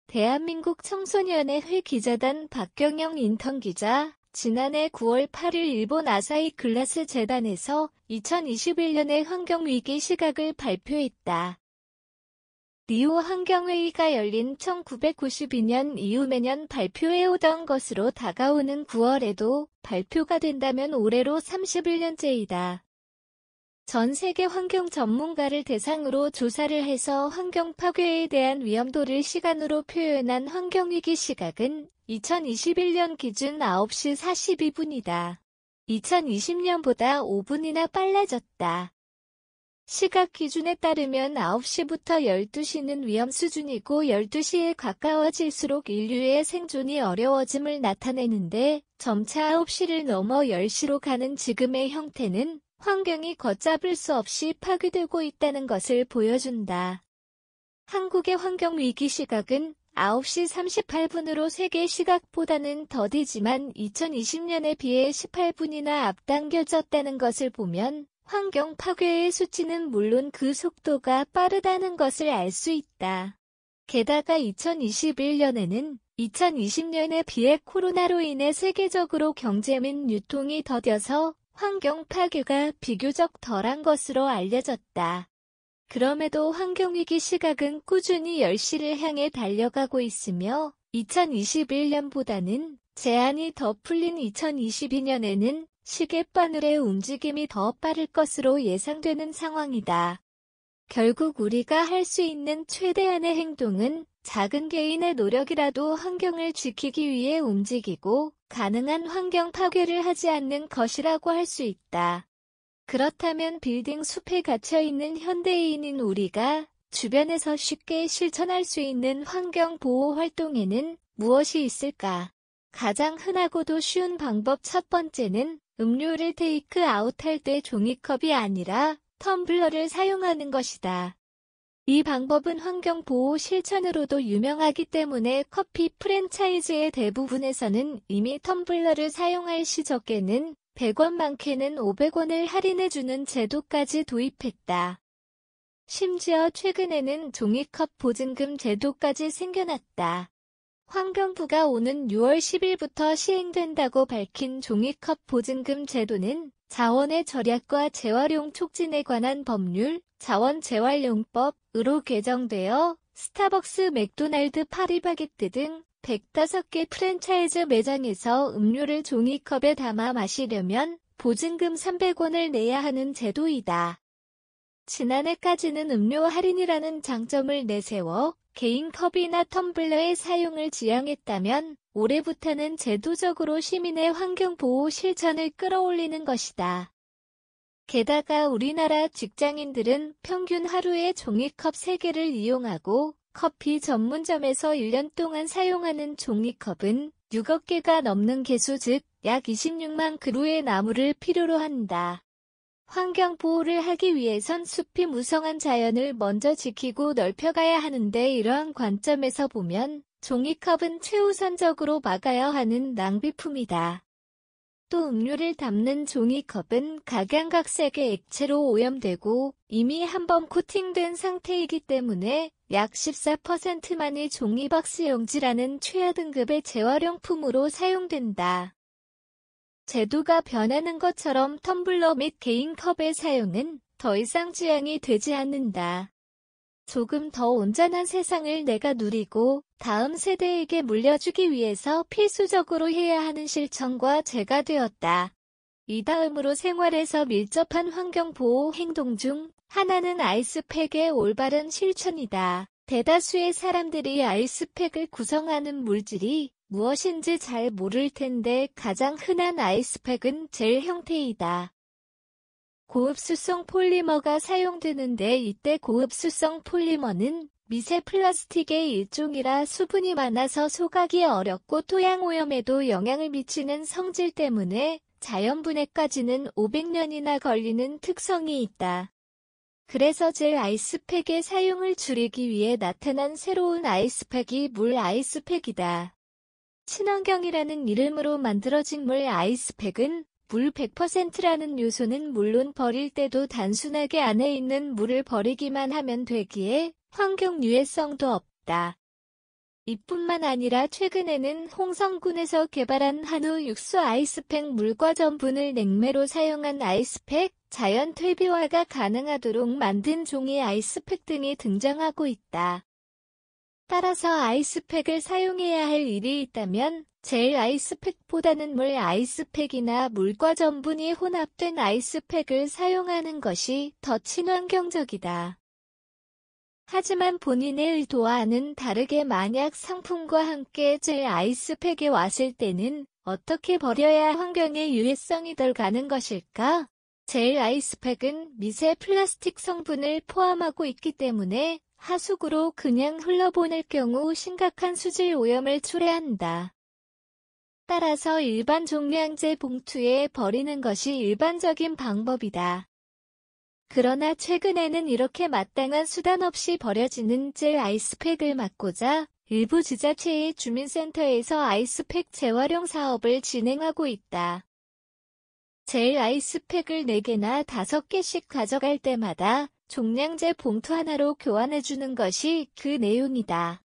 대한민국 청소년의 기자단 박경영 인턴 기자, 지난해 9월 8일 일본 아사히 글라스 재단에서 2021년의 환경위기 시각을 발표했다. 리우 환경회의가 열린 1992년 이후 매년 발표해오던 것으로 다가오는 9월에도 발표가 된다면 올해로 31년째이다. 전 세계 환경 전문가를 대상으로 조사를 해서 환경 파괴에 대한 위험도를 시간으로 표현한 환경위기 시각은 2021년 기준 9시 42분이다. 2020년보다 5분이나 빨라졌다. 시각 기준에 따르면 9시부터 12시는 위험 수준이고 12시에 가까워질수록 인류의 생존이 어려워짐을 나타내는데 점차 9시를 넘어 10시로 가는 지금의 형태는 환경이 걷잡을 수 없이 파괴되고 있다는 것을 보여준다. 한국의 환경위기 시각은 9시 38분으로 세계 시각보다는 더디지만 2020년에 비해 18분이나 앞당겨졌다는 것을 보면 환경 파괴의 수치는 물론 그 속도가 빠르다는 것을 알 수 있다. 게다가 2021년에는 2020년에 비해 코로나로 인해 세계적으로 경제 및 유통이 더뎌서 환경 파괴가 비교적 덜한 것으로 알려졌다. 그럼에도 환경위기 시각은 꾸준히 10시를 향해 달려가고 있으며 2021년보다는 제한이 더 풀린 2022년에는 시계바늘의 움직임이 더 빠를 것으로 예상되는 상황이다. 결국 우리가 할 수 있는 최대한의 행동은 작은 개인의 노력이라도 환경을 지키기 위해 움직이고 가능한 환경 파괴를 하지 않는 것이라고 할 수 있다. 그렇다면 빌딩 숲에 갇혀있는 현대인인 우리가 주변에서 쉽게 실천할 수 있는 환경 보호 활동에는 무엇이 있을까? 가장 흔하고도 쉬운 방법 첫 번째는 음료를 테이크 아웃할 때 종이컵이 아니라 텀블러를 사용하는 것이다. 이 방법은 환경보호 실천으로도 유명하기 때문에 커피 프랜차이즈의 대부분에서는 이미 텀블러를 사용할 시 적게는 100원 많게는 500원을 할인해주는 제도까지 도입했다. 심지어 최근에는 종이컵 보증금 제도까지 생겨났다. 환경부가 오는 6월 10일부터 시행된다고 밝힌 종이컵 보증금 제도는 자원의 절약과 재활용 촉진에 관한 법률, 자원재활용법으로 개정되어 스타벅스, 맥도날드, 파리바게뜨 등 105개 프랜차이즈 매장에서 음료를 종이컵에 담아 마시려면 보증금 300원을 내야 하는 제도이다. 지난해까지는 음료 할인이라는 장점을 내세워 개인 컵이나 텀블러의 사용을 지향했다면 올해부터는 제도적으로 시민의 환경보호 실천을 끌어올리는 것이다. 게다가 우리나라 직장인들은 평균 하루에 종이컵 3개를 이용하고 커피 전문점에서 1년 동안 사용하는 종이컵은 6억 개가 넘는 개수 즉 약 26만 그루의 나무를 필요로 한다. 환경 보호를 하기 위해선 숲이 무성한 자연을 먼저 지키고 넓혀가야 하는데 이러한 관점에서 보면 종이컵은 최우선적으로 막아야 하는 낭비품이다. 또 음료를 담는 종이컵은 각양각색의 액체로 오염되고 이미 한번 코팅된 상태이기 때문에 약 14%만이 종이박스 용지라는 최하 등급의 재활용품으로 사용된다. 제도가 변하는 것처럼 텀블러 및 개인 컵의 사용은 더 이상 지양이 되지 않는다. 조금 더 온전한 세상을 내가 누리고 다음 세대에게 물려주기 위해서 필수적으로 해야 하는 실천과 죄가 되었다. 이 다음으로 생활에서 밀접한 환경보호 행동 중 하나는 아이스팩의 올바른 실천이다. 대다수의 사람들이 아이스팩을 구성하는 물질이 무엇인지 잘 모를 텐데 가장 흔한 아이스팩은 젤 형태이다. 고흡수성 폴리머가 사용되는데 이때 고흡수성 폴리머는 미세 플라스틱의 일종이라 수분이 많아서 소각이 어렵고 토양 오염에도 영향을 미치는 성질 때문에 자연 분해까지는 500년이나 걸리는 특성이 있다. 그래서 젤 아이스팩의 사용을 줄이기 위해 나타난 새로운 아이스팩이 물 아이스팩이다. 친환경이라는 이름으로 만들어진 물 아이스팩은 물 100%라는 요소는 물론 버릴 때도 단순하게 안에 있는 물을 버리기만 하면 되기에 환경 유해성도 없다. 이뿐만 아니라 최근에는 홍성군에서 개발한 한우 육수 아이스팩 물과 전분을 냉매로 사용한 아이스팩, 자연 퇴비화가 가능하도록 만든 종이 아이스팩 등이 등장하고 있다. 따라서 아이스팩을 사용해야 할 일이 있다면 젤 아이스팩보다는 물 아이스팩이나 물과 전분이 혼합된 아이스팩을 사용하는 것이 더 친환경적이다. 하지만 본인의 의도와는 다르게 만약 상품과 함께 젤 아이스팩이 왔을 때는 어떻게 버려야 환경에 유해성이 덜 가는 것일까? 젤 아이스팩은 미세 플라스틱 성분을 포함하고 있기 때문에 하수구로 그냥 흘러보낼 경우 심각한 수질 오염을 초래한다. 따라서 일반 종량제 봉투에 버리는 것이 일반적인 방법이다. 그러나 최근에는 이렇게 마땅한 수단 없이 버려지는 젤 아이스팩을 막고자 일부 지자체의 주민센터에서 아이스팩 재활용 사업을 진행하고 있다. 젤 아이스팩을 4개나 5개씩 가져갈 때마다 종량제 봉투 하나로 교환해주는 것이 그 내용이다.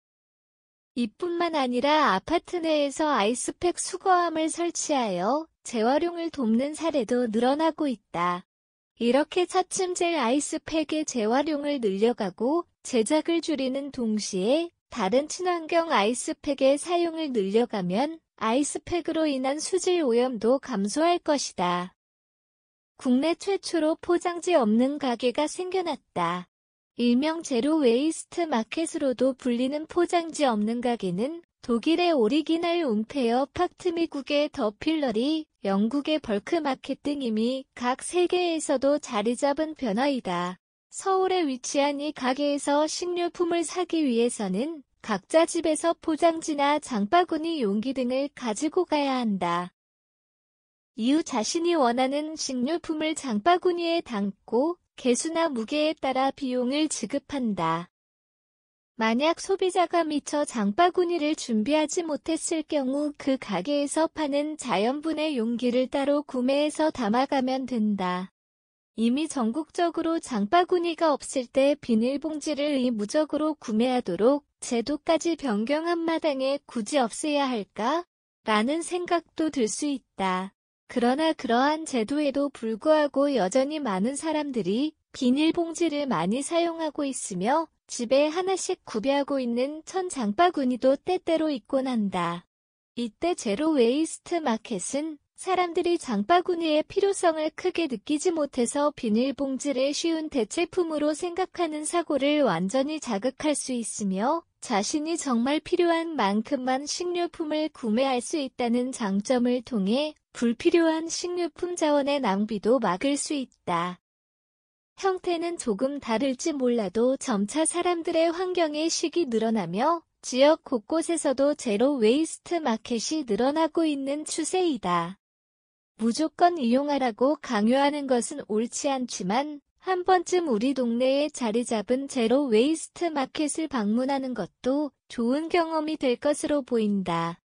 이뿐만 아니라 아파트 내에서 아이스팩 수거함을 설치하여 재활용을 돕는 사례도 늘어나고 있다. 이렇게 차츰 젤 아이스팩의 재활용을 늘려가고 제작을 줄이는 동시에 다른 친환경 아이스팩의 사용을 늘려가면 아이스팩으로 인한 수질 오염도 감소할 것이다. 국내 최초로 포장지 없는 가게가 생겨났다. 일명 제로 웨이스트 마켓으로도 불리는 포장지 없는 가게는 독일의 오리기널 움페어 팍트, 미국의 더 필러리, 영국의 벌크마켓 등 이미 각 세계에서도 자리 잡은 변화이다. 서울에 위치한 이 가게에서 식료품을 사기 위해서는 각자 집에서 포장지나 장바구니 용기 등을 가지고 가야 한다. 이후 자신이 원하는 식료품을 장바구니에 담고 개수나 무게에 따라 비용을 지급한다. 만약 소비자가 미처 장바구니를 준비하지 못했을 경우 그 가게에서 파는 자연분해 용기를 따로 구매해서 담아가면 된다. 이미 전국적으로 장바구니가 없을 때 비닐봉지를 의무적으로 구매하도록 제도까지 변경한 마당에 굳이 없애야 할까? 라는 생각도 들 수 있다. 그러나 그러한 제도에도 불구하고 여전히 많은 사람들이 비닐봉지를 많이 사용하고 있으며 집에 하나씩 구비하고 있는 천 장바구니도 때때로 있곤 한다. 이때 제로 웨이스트 마켓은 사람들이 장바구니의 필요성을 크게 느끼지 못해서 비닐봉지를 쉬운 대체품으로 생각하는 사고를 완전히 자극할 수 있으며 자신이 정말 필요한 만큼만 식료품을 구매할 수 있다는 장점을 통해 불필요한 식료품 자원의 낭비도 막을 수 있다. 형태는 조금 다를지 몰라도 점차 사람들의 환경의식이 늘어나며 지역 곳곳에서도 제로 웨이스트 마켓이 늘어나고 있는 추세이다. 무조건 이용하라고 강요하는 것은 옳지 않지만 한 번쯤 우리 동네에 자리 잡은 제로 웨이스트 마켓을 방문하는 것도 좋은 경험이 될 것으로 보인다.